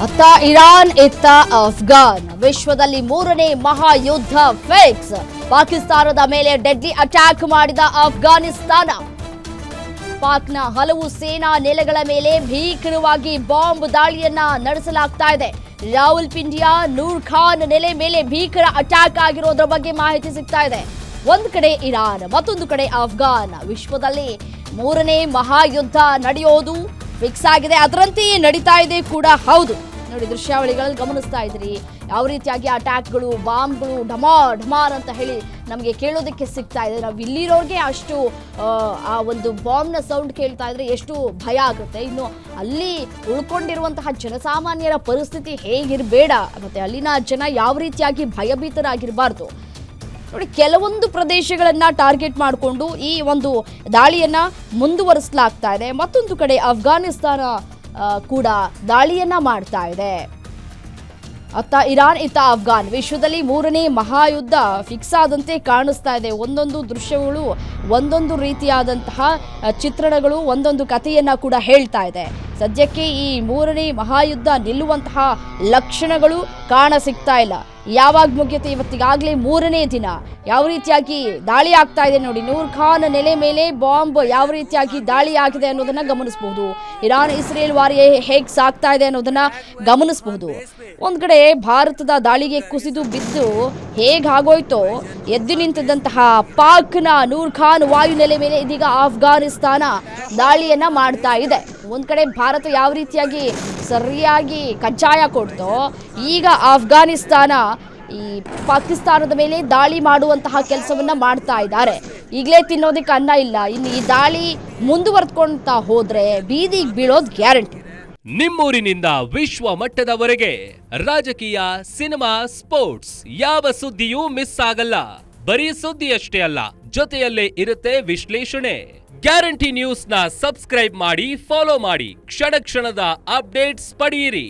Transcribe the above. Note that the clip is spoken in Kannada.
ಅತ್ತ ಇರಾನ್ ಇತ್ತ ಅಫ್ಘಾನ್ ವಿಶ್ವದಲ್ಲಿ ಮೂರನೇ ಮಹಾಯುದ್ಧ ಫಿಕ್ಸ್. ಪಾಕಿಸ್ತಾನದ ಮೇಲೆ ಡೆಡ್ಲಿ ಅಟ್ಯಾಕ್ ಮಾಡಿದ ಅಫ್ಘಾನಿಸ್ತಾನ. ಪಾಕ್ನ ಹಲವು ಸೇನಾ ನೆಲೆಗಳ ಮೇಲೆ ಭೀಕರವಾಗಿ ಬಾಂಬ್ ದಾಳಿಯನ್ನ ನಡೆಸಲಾಗ್ತಾ ಇದೆ. ರಾವಲ್ಪಿಂಡಿಯ ನೂರ್ ಖಾನ್ ನೆಲೆ ಮೇಲೆ ಭೀಕರ ಅಟ್ಯಾಕ್ ಆಗಿರೋದ್ರ ಬಗ್ಗೆ ಮಾಹಿತಿ ಸಿಗ್ತಾ ಇದೆ. ಒಂದು ಕಡೆ ಇರಾನ್, ಮತ್ತೊಂದು ಕಡೆ ಅಫ್ಘಾನ್. ವಿಶ್ವದಲ್ಲಿ ಮೂರನೇ ಮಹಾಯುದ್ಧ ನಡೆಯೋದು ಫಿಕ್ಸ್ ಆಗಿದೆ, ಅದರಂತೆಯೇ ನಡೀತಾ ಇದೆ ಕೂಡ ಹೌದು. ನೋಡಿ, ದೃಶ್ಯಾವಳಿಗಳಲ್ಲಿ ಗಮನಿಸ್ತಾ ಇದ್ರಿ ಯಾವ ರೀತಿಯಾಗಿ ಅಟ್ಯಾಕ್ಗಳು, ಬಾಂಬ್ಗಳು ಢಮಾರ್ ಅಂತ ಹೇಳಿ ನಮಗೆ ಕೇಳೋದಕ್ಕೆ ಸಿಗ್ತಾ ಇದೆ. ನಾವು ಇಲ್ಲಿರೋರಿಗೆ ಅಷ್ಟು ಆ ಒಂದು ಬಾಂಬ್ನ ಸೌಂಡ್ ಕೇಳ್ತಾ ಇದ್ರೆ ಎಷ್ಟು ಭಯ ಆಗುತ್ತೆ. ಇನ್ನು ಅಲ್ಲಿ ಉಳ್ಕೊಂಡಿರುವಂತಹ ಜನಸಾಮಾನ್ಯರ ಪರಿಸ್ಥಿತಿ ಹೇಗಿರಬೇಡ, ಮತ್ತೆ ಅಲ್ಲಿನ ಜನ ಯಾವ ರೀತಿಯಾಗಿ ಭಯಭೀತರಾಗಿರಬಾರ್ದು. ನೋಡಿ, ಕೆಲವೊಂದು ಪ್ರದೇಶಗಳನ್ನ ಟಾರ್ಗೆಟ್ ಮಾಡಿಕೊಂಡು ಈ ಒಂದು ದಾಳಿಯನ್ನ ಮುಂದುವರಿಸಲಾಗ್ತಾ ಇದೆ. ಮತ್ತೊಂದು ಕಡೆ ಅಫ್ಘಾನಿಸ್ತಾನ ಕೂಡ ದಾಳಿಯನ್ನ ಮಾಡ್ತಾ ಇದೆ. ಅತ್ತ ಇರಾನ್ ಇತ್ತ ಅಫ್ಘಾನ್. ವಿಶ್ವದಲ್ಲಿ ಮೂರನೇ ಮಹಾಯುದ್ಧ ಫಿಕ್ಸ್ ಆದಂತೆ ಕಾಣಿಸ್ತಾ ಇದೆ. ಒಂದೊಂದು ದೃಶ್ಯಗಳು, ಒಂದೊಂದು ರೀತಿಯಾದಂತಹ ಚಿತ್ರಣಗಳು, ಒಂದೊಂದು ಕಥೆಯನ್ನ ಕೂಡ ಹೇಳ್ತಾ ಇದೆ. ಸದ್ಯಕ್ಕೆ ಈ ಮೂರನೇ ಮಹಾಯುದ್ಧ ನಿಲ್ಲುವಂತಹ ಲಕ್ಷಣಗಳು ಕಾಣ ಸಿಗ್ತಾ ಇಲ್ಲ. ಯಾವಾಗ ಮುಗಿಯುತ್ತೆ? ಇವತ್ತಿಗಾಗಲೇ ಮೂರನೇ ದಿನ. ಯಾವ ರೀತಿಯಾಗಿ ದಾಳಿ ಆಗ್ತಾ ಇದೆ ನೋಡಿ. ನೂರ್ ಖಾನ್ ನೆಲೆ ಮೇಲೆ ಬಾಂಬ್ ಯಾವ ರೀತಿಯಾಗಿ ದಾಳಿ ಆಗಿದೆ ಅನ್ನೋದನ್ನ ಗಮನಿಸಬಹುದು. ಇರಾನ್ ಇಸ್ರೇಲ್ ವಾರ್ ಹೇಗೆ ಸಾಗ್ತಾ ಇದೆ ಅನ್ನೋದನ್ನ ಗಮನಿಸಬಹುದು. ಒಂದ್ ಕಡೆ ಭಾರತದ ದಾಳಿಗೆ ಕುಸಿದು ಬಿದ್ದು ಹೇಗಾಗೋಯ್ತೋ ಎದ್ದು ನಿಂತಿದ್ದಂತಹ ಪಾಕ್ನ ನೂರ್ ಖಾನ್ ವಾಯು ನೆಲೆ ಮೇಲೆ ಇದೀಗ ಅಫ್ಘಾನಿಸ್ತಾನ ದಾಳಿಯನ್ನ ಮಾಡ್ತಾ ಇದೆ. ಒಂದ್ ಕಡೆ ಭಾರತ ಯಾವ ರೀತಿಯಾಗಿ ಸರಿಯಾಗಿ ಕಜ್ಜಾಯ ಕೊಡ್ತೋ, ಈಗ ಅಫ್ಘಾನಿಸ್ತಾನ ಈ ಪಾಕಿಸ್ತಾನದ ಮೇಲೆ ದಾಳಿ ಮಾಡುವಂತಹ ಕೆಲಸವನ್ನ ಮಾಡ್ತಾ ಇದ್ದಾರೆ. ಈಗಲೇ ತಿನ್ನೋದಕ್ಕೆ ಅನ್ನ ಇಲ್ಲ. ಇನ್ನು ಈ ದಾಳಿ ಮುಂದುವರೆದುಕೊಂತ ಹೋದ್ರೆ ಬೀದಿಗೆ ಬೀಳೋದು ಗ್ಯಾರಂಟಿ. ನಿಮ್ಮೂರಿನಿಂದ ವಿಶ್ವ ಮಟ್ಟದವರೆಗೆ ರಾಜಕೀಯ, ಸಿನಿಮಾ, ಸ್ಪೋರ್ಟ್ಸ್ ಯಾವ ಸುದ್ದಿಯೂ ಮಿಸ್ ಆಗಲ್ಲ. ಬರೀ ಸುದ್ದಿಯಷ್ಟೇ ಅಲ್ಲ, ಜೊತೆಯಲ್ಲೇ ಇರುತ್ತೆ ವಿಶ್ಲೇಷಣೆ. ಗ್ಯಾರಂಟಿ ನ್ಯೂಸ್ ನ ಸಬ್ಸ್ಕ್ರೈಬ್ ಮಾಡಿ, ಫಾಲೋ ಮಾಡಿ, ಕ್ಷಣ ಕ್ಷಣದ ಅಪ್ಡೇಟ್ಸ್ ಪಡೆಯಿರಿ.